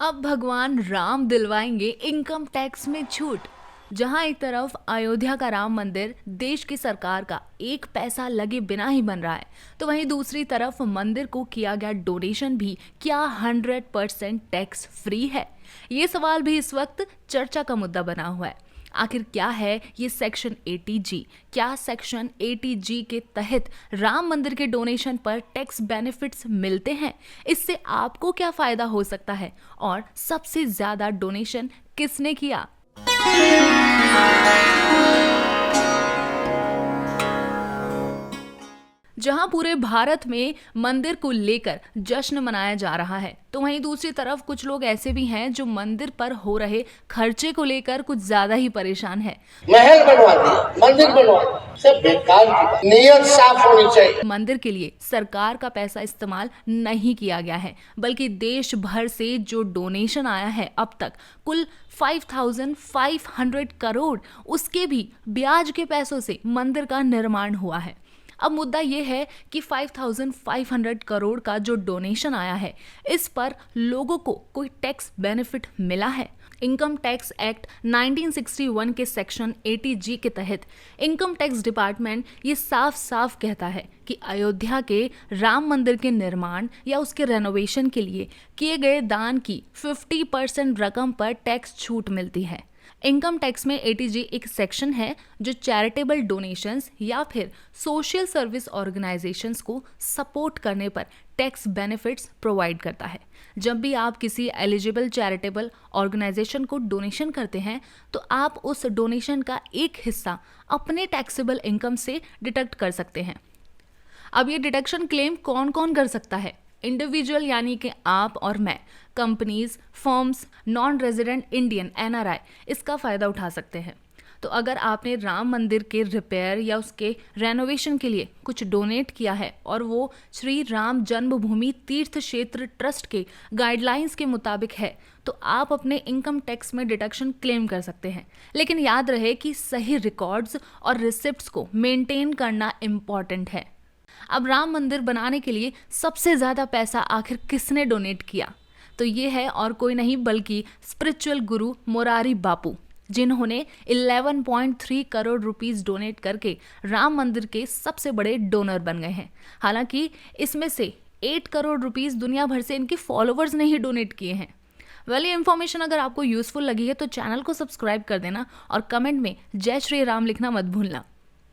अब भगवान Ram दिलवाएंगे income tax में छूट। जहां एक तरफ अयोध्या का राम मंदिर देश की सरकार का एक पैसा लगे बिना ही बन रहा है, तो वहीं दूसरी तरफ मंदिर को किया गया डोनेशन भी क्या 100% टैक्स फ्री है? ये सवाल भी इस वक्त चर्चा का मुद्दा बना हुआ है। आखिर क्या है ये सेक्शन 80G? क्या सेक्शन 80G के तहत राम मंदिर के डोनेशन पर टैक्स बेनिफिट्स मिलते हैं? इससे आपको क्या फायदा हो सकता है और सबसे ज्यादा डोनेशन किसने किया? जहां पूरे भारत में मंदिर को लेकर जश्न मनाया जा रहा है, तो वहीं दूसरी तरफ कुछ लोग ऐसे भी हैं जो मंदिर पर हो रहे खर्चे को लेकर कुछ ज्यादा ही परेशान है। महल बनवा दिया, मंदिर बनवा दिया, सब बेकार की बात। नीयत साफ होनी चाहिए। मंदिर के लिए सरकार का पैसा इस्तेमाल नहीं किया गया है, बल्कि देश भर से जो डोनेशन आया है अब तक कुल 5,500 करोड़, उसके भी ब्याज के पैसों से मंदिर का निर्माण हुआ है। अब मुद्दा ये है कि 5,500 करोड़ का जो डोनेशन आया है, इस पर लोगों को कोई टैक्स बेनिफिट मिला है? इनकम टैक्स एक्ट 1961 के सेक्शन 80G के तहत इनकम टैक्स डिपार्टमेंट ये साफ साफ कहता है कि अयोध्या के राम मंदिर के निर्माण या उसके रेनोवेशन के लिए किए गए दान की 50% रकम पर टैक्स छूट मिलती है। इनकम टैक्स में 80G एक सेक्शन है जो चैरिटेबल डोनेशंस या फिर सोशल सर्विस ऑर्गेनाइजेशंस को सपोर्ट करने पर टैक्स बेनिफिट्स प्रोवाइड करता है। जब भी आप किसी एलिजिबल चैरिटेबल ऑर्गेनाइजेशन को डोनेशन करते हैं, तो आप उस डोनेशन का एक हिस्सा अपने टैक्सेबल इनकम से डिडक्ट कर सकते हैं। अब ये डिडक्शन क्लेम कौन कौन कर सकता है? इंडिविजुअल यानी कि आप और मैं, companies, firms, non resident Indian NRI इसका फ़ायदा उठा सकते हैं। तो अगर आपने राम मंदिर के रिपेयर या उसके रेनोवेशन के लिए कुछ डोनेट किया है और वो श्री राम जन्मभूमि तीर्थ क्षेत्र ट्रस्ट के गाइडलाइंस के मुताबिक है, तो आप अपने इनकम टैक्स में डिडक्शन क्लेम कर सकते हैं। लेकिन याद रहे कि सही रिकॉर्ड्स और रिसिप्ट्स को मेंटेन करना इम्पॉर्टेंट है। अब राम मंदिर बनाने के लिए सबसे ज़्यादा पैसा आखिर किसने डोनेट किया? तो ये है और कोई नहीं बल्कि स्पिरिचुअल गुरु मोरारी बापू, जिन्होंने 11.3 करोड़ रुपीस डोनेट करके राम मंदिर के सबसे बड़े डोनर बन गए हैं। हालांकि इसमें से 8 करोड़ रुपीस दुनिया भर से इनके फॉलोअर्स ने ही डोनेट किए हैं। ये इन्फॉर्मेशन अगर आपको यूजफुल लगी है तो चैनल को सब्सक्राइब कर देना और कमेंट में जय श्री राम लिखना मत भूलना।